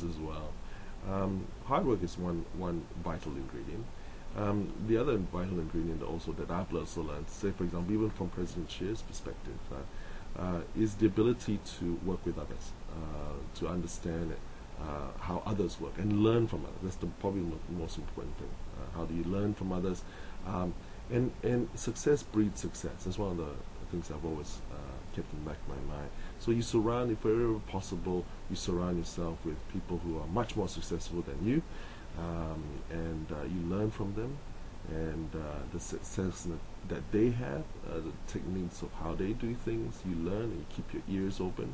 as well. Hard work is one vital ingredient. The other vital ingredient also that I've also learned, say for example, even from President Xe's perspective, is the ability to work with others, to understand how others work and learn from others. That's probably the most important thing. How do you learn from others? And success breeds success. That's one of the things I've always kept in the back of my mind. So you surround, if wherever possible, you surround yourself with people who are much more successful than you, and you learn from them, and the success that they have, the techniques of how they do things, you learn, and you keep your ears open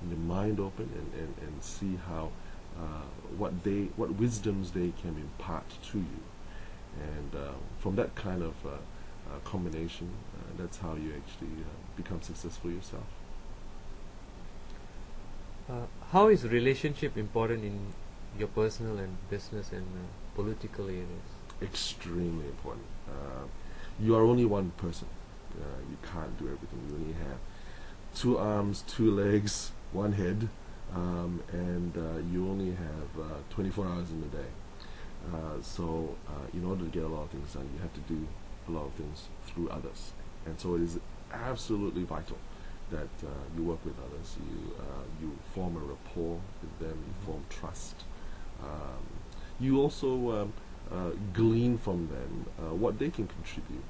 and your mind open, and see how what wisdoms they can impart to you. And from that kind of combination, that's how you actually become successful yourself. How is relationship important in your personal and business and political areas? Extremely important. You are only one person. You can't do everything. You only have two arms, two legs, one head, and you only have 24 hours in a day. So in order to get a lot of things done, you have to do a lot of things through others. And so it is absolutely vital that you work with others, you form a rapport with them, you form trust. You also glean from them what they can contribute.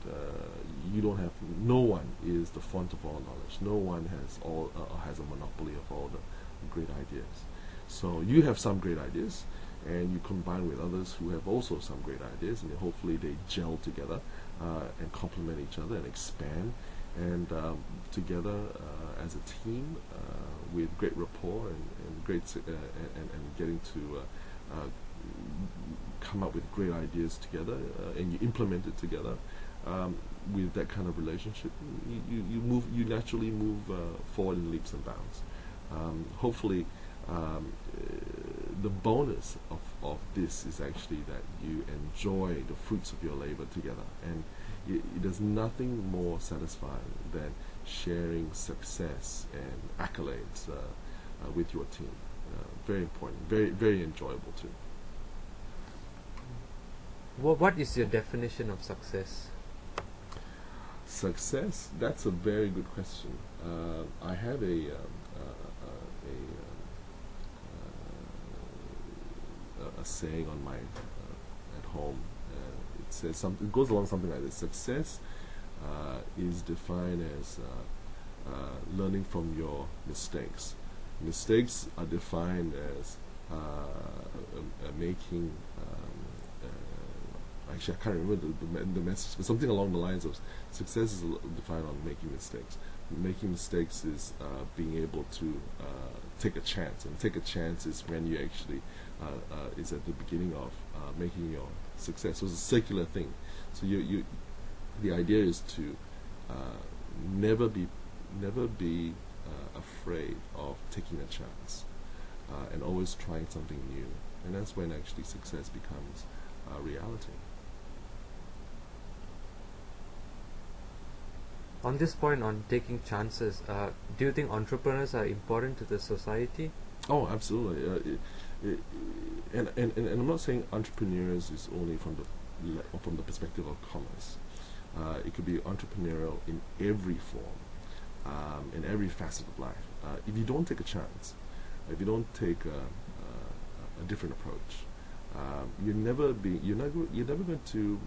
You don't have, no one is the font of all knowledge. No one has a monopoly of all the great ideas. So you have some great ideas, and you combine with others who have also some great ideas, and hopefully they gel together and complement each other and expand, and together as a team with great rapport and great and getting to come up with great ideas together, and you implement it together. With that kind of relationship, you naturally move forward in leaps and bounds. Hopefully, the bonus of this is actually that you enjoy the fruits of your labor together, and there's nothing more satisfying than sharing success and accolades with your team. Very important, very enjoyable too. What is your definition of success? Success? That's a very good question. I have a saying on my at home. It says something. It goes along something like this: success is defined as learning from your mistakes. Mistakes are defined as making. Actually, I can't remember the message, but something along the lines of success is defined on making mistakes. Making mistakes is being able to take a chance, and take a chance is when you actually is at the beginning of making your success. So it's a circular thing. So the idea is to never be afraid of taking a chance, and always trying something new, and that's when actually success becomes reality. On this point on taking chances, do you think entrepreneurs are important to the society? Oh, absolutely. And I'm not saying entrepreneurs is only from the perspective of commerce. It could be entrepreneurial in every form, in every facet of life. If you don't take a chance, if you don't take a different approach, you're never going to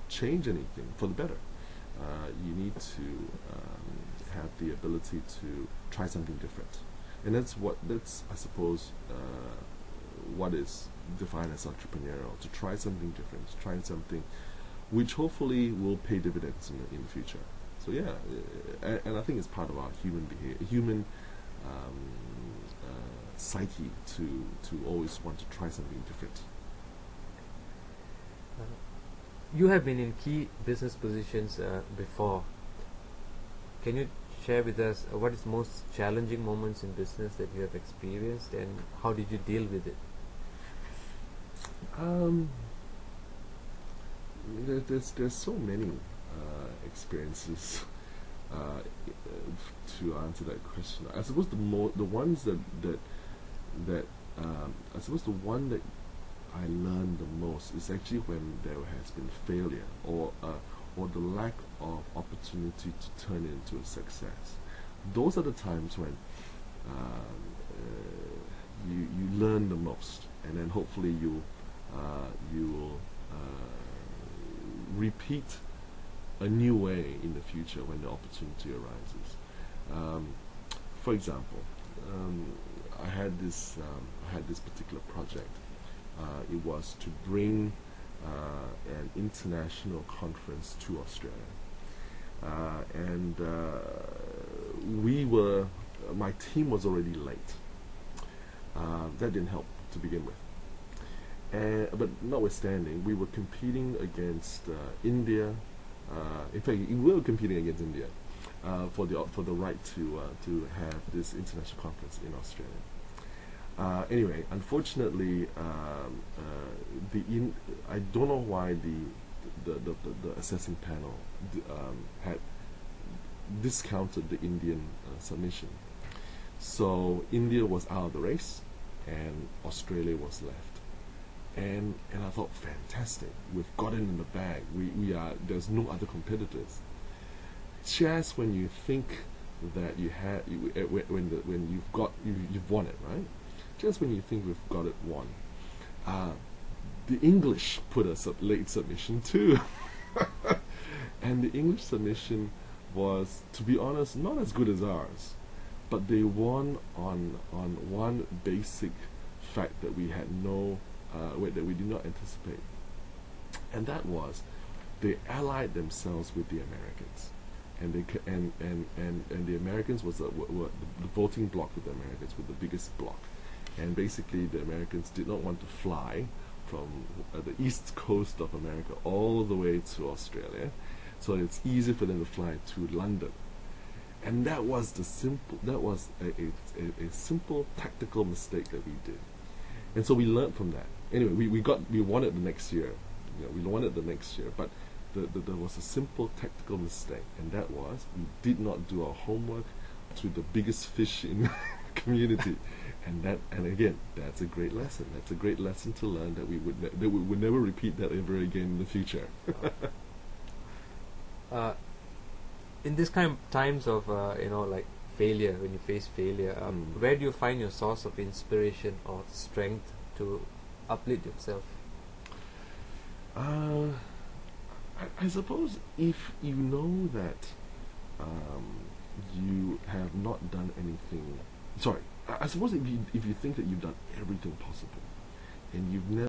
change anything for the better. You need to have the ability to try something different, and that's I suppose what is defined as entrepreneurial. To try something different, try something which hopefully will pay dividends in the future. So yeah, and I think it's part of our human behavior, human psyche to always want to try something different. You have been in key business positions before. Can you share with us what is the most challenging moments in business that you have experienced, and how did you deal with it? There's so many experiences to answer that question. I suppose the ones that I suppose the one that I learned the most is actually when there has been failure or the lack of opportunity to turn it into a success. Those are the times when you learn the most, and then hopefully you will repeat a new way in the future when the opportunity arises. For example, I had this particular project. It was to bring an international conference to Australia, and my team was already late. That didn't help to begin with. But notwithstanding, we were competing against India. In fact, we were competing against India for the right to have this international conference in Australia. Anyway, unfortunately, I don't know why the assessing panel had discounted the Indian submission. So India was out of the race, and Australia was left. And I thought, fantastic, we've got it in the bag. There's no other competitors. Just when you think that when you've won it, right? Just when you think we've got it won, the English put a late submission too, and the English submission was, to be honest, not as good as ours, but they won on one basic fact that we had that we did not anticipate, and that was they allied themselves with the Americans, and the Americans were the voting bloc with the Americans were the biggest bloc, and basically the Americans did not want to fly from the east coast of America all the way to Australia, so it's easy for them to fly to London. And that was a simple tactical mistake that we did, and so we learned from that. Anyway, we won it the next year. We won it the next year, but there was a simple tactical mistake, and that was we did not do our homework to the biggest fish in the community, and again, that's a great lesson. That's a great lesson to learn, that we would never repeat that ever again in the future. In this kind of times of like failure, when you face failure, where do you find your source of inspiration or strength to uplift yourself? I suppose if you know that you have not done anything. Sorry, I suppose if you think that you've done everything possible and you've never